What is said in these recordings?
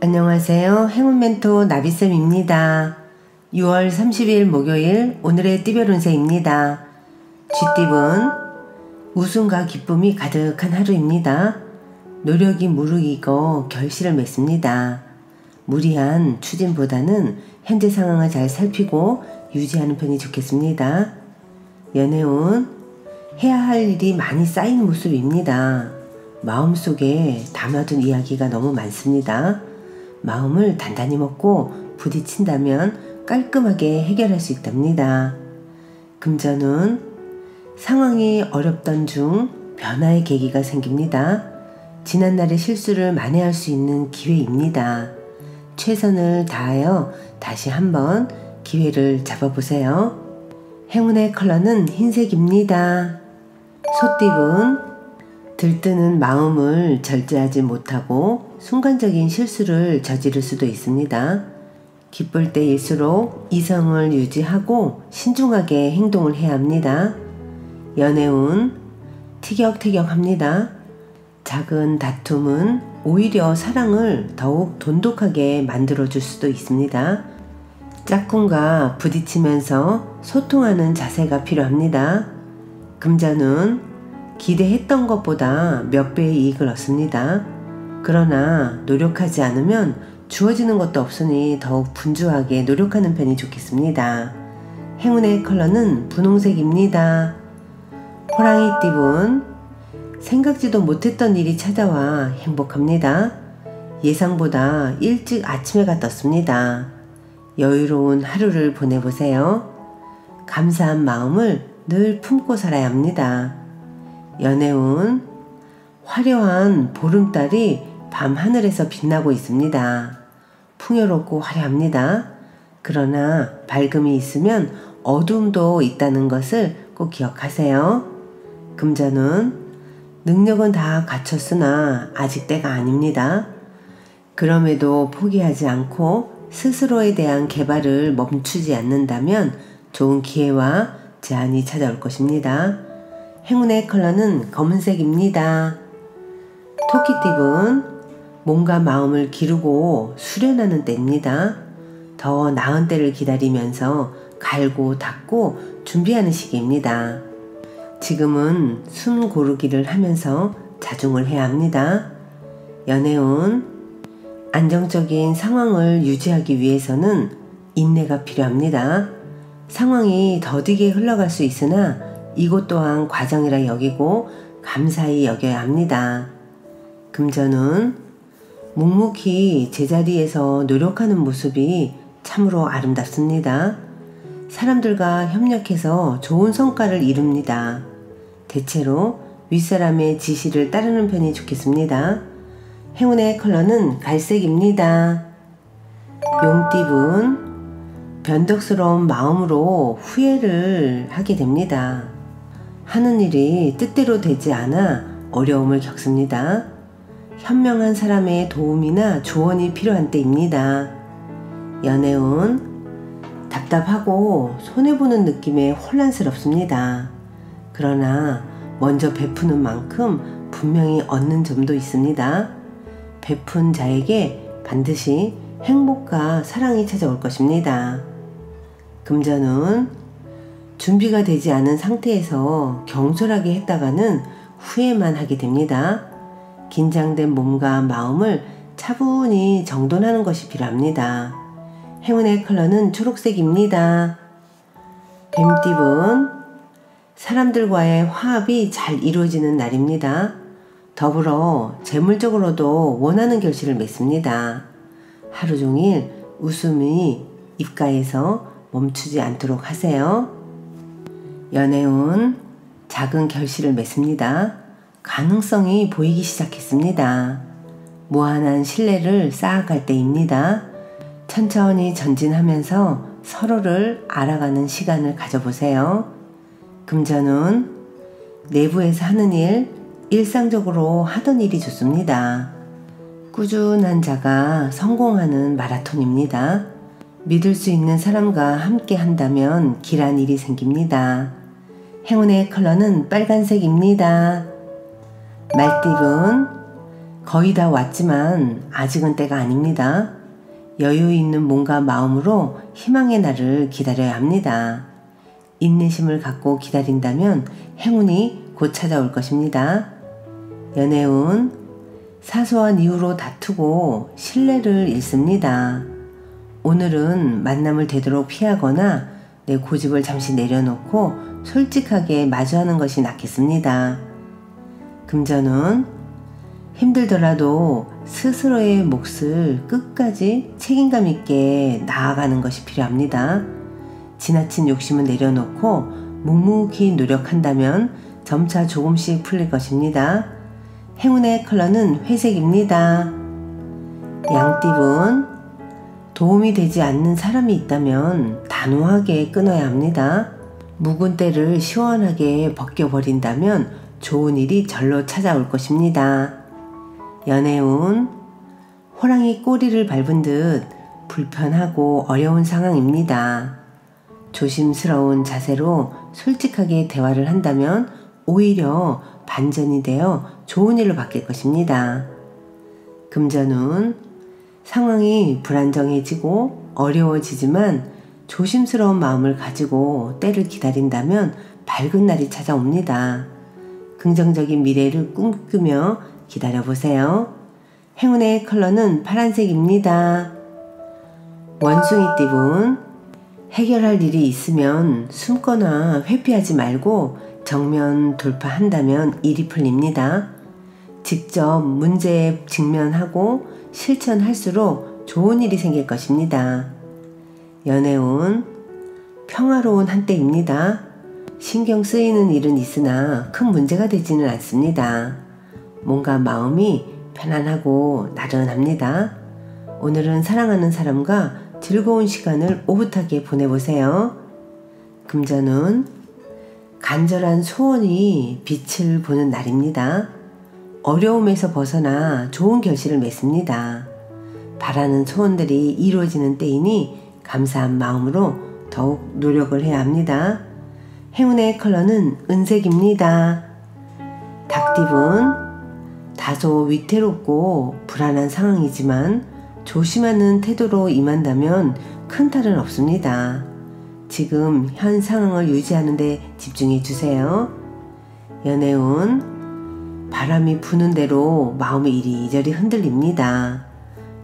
안녕하세요. 행운 멘토 나비쌤입니다. 6월 30일 목요일 오늘의 띠별 운세입니다. 쥐띠분 웃음과 기쁨이 가득한 하루입니다. 노력이 무르익어 결실을 맺습니다. 무리한 추진보다는 현재 상황을 잘 살피고 유지하는 편이 좋겠습니다. 연애운 해야 할 일이 많이 쌓인 모습입니다. 마음속에 담아둔 이야기가 너무 많습니다. 마음을 단단히 먹고 부딪힌다면 깔끔하게 해결할 수 있답니다. 금전운 상황이 어렵던 중 변화의 계기가 생깁니다. 지난날의 실수를 만회할 수 있는 기회입니다. 최선을 다하여 다시 한번 기회를 잡아보세요. 행운의 컬러는 흰색입니다. 소띠분 들뜨는 마음을 절제하지 못하고 순간적인 실수를 저지를 수도 있습니다. 기쁠 때일수록 이성을 유지하고 신중하게 행동을 해야 합니다. 연애운 티격태격합니다. 작은 다툼은 오히려 사랑을 더욱 돈독하게 만들어줄 수도 있습니다. 짝꿍과 부딪히면서 소통하는 자세가 필요합니다. 금전운 기대했던 것보다 몇 배의 이익을 얻습니다. 그러나 노력하지 않으면 주어지는 것도 없으니 더욱 분주하게 노력하는 편이 좋겠습니다. 행운의 컬러는 분홍색입니다. 호랑이띠분 생각지도 못했던 일이 찾아와 행복합니다. 예상보다 일찍 아침해가 떴습니다. 여유로운 하루를 보내보세요. 감사한 마음을 늘 품고 살아야 합니다. 연애운 화려한 보름달이 밤하늘에서 빛나고 있습니다. 풍요롭고 화려합니다. 그러나 밝음이 있으면 어두움도 있다는 것을 꼭 기억하세요. 금전운 능력은 다 갖췄으나 아직 때가 아닙니다. 그럼에도 포기하지 않고 스스로에 대한 개발을 멈추지 않는다면 좋은 기회와 제안이 찾아올 것입니다. 행운의 컬러는 검은색입니다. 토끼띠분 몸과 마음을 기르고 수련하는 때입니다. 더 나은 때를 기다리면서 갈고 닦고 준비하는 시기입니다. 지금은 숨 고르기를 하면서 자중을 해야 합니다. 연애운 안정적인 상황을 유지하기 위해서는 인내가 필요합니다. 상황이 더디게 흘러갈 수 있으나 이것 또한 과정이라 여기고 감사히 여겨야 합니다. 금전운 묵묵히 제자리에서 노력하는 모습이 참으로 아름답습니다. 사람들과 협력해서 좋은 성과를 이룹니다. 대체로 윗사람의 지시를 따르는 편이 좋겠습니다. 행운의 컬러는 갈색입니다. 용띠분 변덕스러운 마음으로 후회를 하게 됩니다. 하는 일이 뜻대로 되지 않아 어려움을 겪습니다. 현명한 사람의 도움이나 조언이 필요한 때입니다. 연애운 답답하고 손해보는 느낌에 혼란스럽습니다. 그러나 먼저 베푸는 만큼 분명히 얻는 점도 있습니다. 베푼 자에게 반드시 행복과 사랑이 찾아올 것입니다. 금전운 준비가 되지 않은 상태에서 경솔하게 했다가는 후회만 하게 됩니다. 긴장된 몸과 마음을 차분히 정돈하는 것이 필요합니다. 행운의 컬러는 초록색입니다. 뱀띠분 사람들과의 화합이 잘 이루어지는 날입니다. 더불어 재물적으로도 원하는 결실을 맺습니다. 하루 종일 웃음이 입가에서 멈추지 않도록 하세요. 연애운 작은 결실을 맺습니다. 가능성이 보이기 시작했습니다. 무한한 신뢰를 쌓아갈 때입니다. 천천히 전진하면서 서로를 알아가는 시간을 가져보세요. 금전운 내부에서 하는 일, 일상적으로 하던 일이 좋습니다. 꾸준한 자가 성공하는 마라톤입니다. 믿을 수 있는 사람과 함께 한다면 길한 일이 생깁니다. 행운의 컬러는 빨간색입니다. 말띠분 거의 다 왔지만 아직은 때가 아닙니다. 여유 있는 몸과 마음으로 희망의 날을 기다려야 합니다. 인내심을 갖고 기다린다면 행운이 곧 찾아올 것입니다. 연애운, 사소한 이유로 다투고 신뢰를 잃습니다. 오늘은 만남을 되도록 피하거나 내 고집을 잠시 내려놓고 솔직하게 마주하는 것이 낫겠습니다. 금전운, 힘들더라도 스스로의 몫을 끝까지 책임감 있게 나아가는 것이 필요합니다. 지나친 욕심은 내려놓고 묵묵히 노력한다면 점차 조금씩 풀릴 것입니다. 행운의 컬러는 회색입니다. 양띠분, 도움이 되지 않는 사람이 있다면 단호하게 끊어야 합니다. 묵은 때를 시원하게 벗겨버린다면 좋은 일이 절로 찾아올 것입니다. 연애운, 호랑이 꼬리를 밟은 듯 불편하고 어려운 상황입니다. 조심스러운 자세로 솔직하게 대화를 한다면 오히려 반전이 되어 좋은 일로 바뀔 것입니다. 금전운, 상황이 불안정해지고 어려워지지만 조심스러운 마음을 가지고 때를 기다린다면 밝은 날이 찾아옵니다. 긍정적인 미래를 꿈꾸며 기다려보세요. 행운의 컬러는 파란색입니다. 원숭이띠분, 해결할 일이 있으면 숨거나 회피하지 말고 정면 돌파한다면 일이 풀립니다. 직접 문제에 직면하고 실천할수록 좋은 일이 생길 것입니다. 연애운, 평화로운 한때입니다. 신경 쓰이는 일은 있으나 큰 문제가 되지는 않습니다. 뭔가 마음이 편안하고 나른합니다. 오늘은 사랑하는 사람과 즐거운 시간을 오붓하게 보내보세요. 금전운, 간절한 소원이 빛을 보는 날입니다. 어려움에서 벗어나 좋은 결실을 맺습니다. 바라는 소원들이 이루어지는 때이니 감사한 마음으로 더욱 노력을 해야 합니다. 행운의 컬러는 은색입니다. 닭띠분, 다소 위태롭고 불안한 상황이지만 조심하는 태도로 임한다면 큰 탈은 없습니다. 지금 현 상황을 유지하는 데 집중해 주세요. 연애운, 바람이 부는 대로 마음이 이리저리 흔들립니다.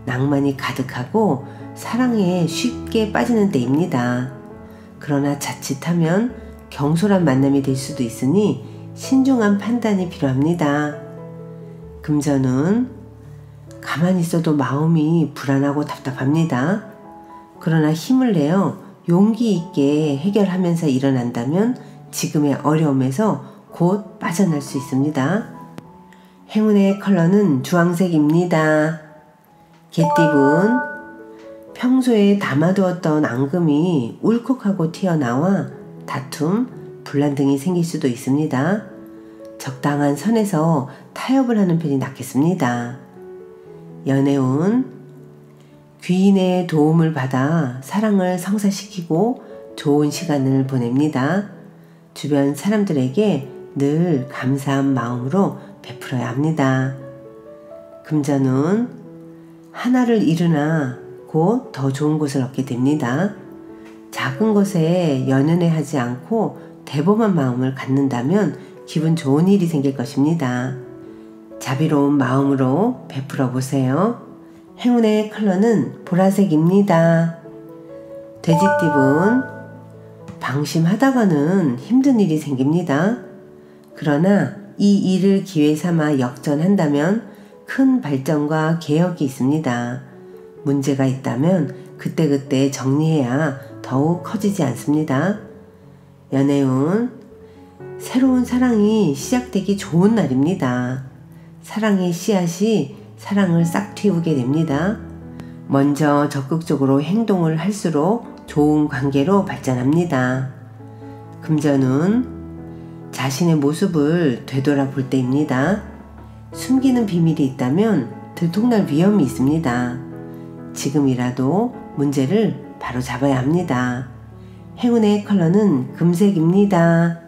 낭만이 가득하고 사랑에 쉽게 빠지는 때입니다. 그러나 자칫하면 경솔한 만남이 될 수도 있으니 신중한 판단이 필요합니다. 금전운, 가만히 있어도 마음이 불안하고 답답합니다. 그러나 힘을 내어 용기 있게 해결하면서 일어난다면 지금의 어려움에서 곧 빠져날 수 있습니다. 행운의 컬러는 주황색입니다. 개띠분, 평소에 담아두었던 앙금이 울컥하고 튀어나와 다툼, 분란 등이 생길 수도 있습니다. 적당한 선에서 타협을 하는 편이 낫겠습니다. 연애운, 귀인의 도움을 받아 사랑을 성사시키고 좋은 시간을 보냅니다. 주변 사람들에게 늘 감사한 마음으로 베풀어야 합니다. 금전운, 하나를 잃으나 곧 더 좋은 것을 얻게 됩니다. 작은 것에 연연해하지 않고 대범한 마음을 갖는다면 기분 좋은 일이 생길 것입니다. 자비로운 마음으로 베풀어 보세요. 행운의 컬러는 보라색입니다. 돼지띠분, 방심하다가는 힘든 일이 생깁니다. 그러나 이 일을 기회 삼아 역전한다면 큰 발전과 개혁이 있습니다. 문제가 있다면 그때그때 정리해야 더욱 커지지 않습니다. 연애운, 새로운 사랑이 시작되기 좋은 날입니다. 사랑의 씨앗이 사랑을 싹 틔우게 됩니다. 먼저 적극적으로 행동을 할수록 좋은 관계로 발전합니다. 금전운, 자신의 모습을 되돌아볼 때입니다. 숨기는 비밀이 있다면 들통날 위험이 있습니다. 지금이라도 문제를 바로 잡아야 합니다. 행운의 컬러는 금색입니다.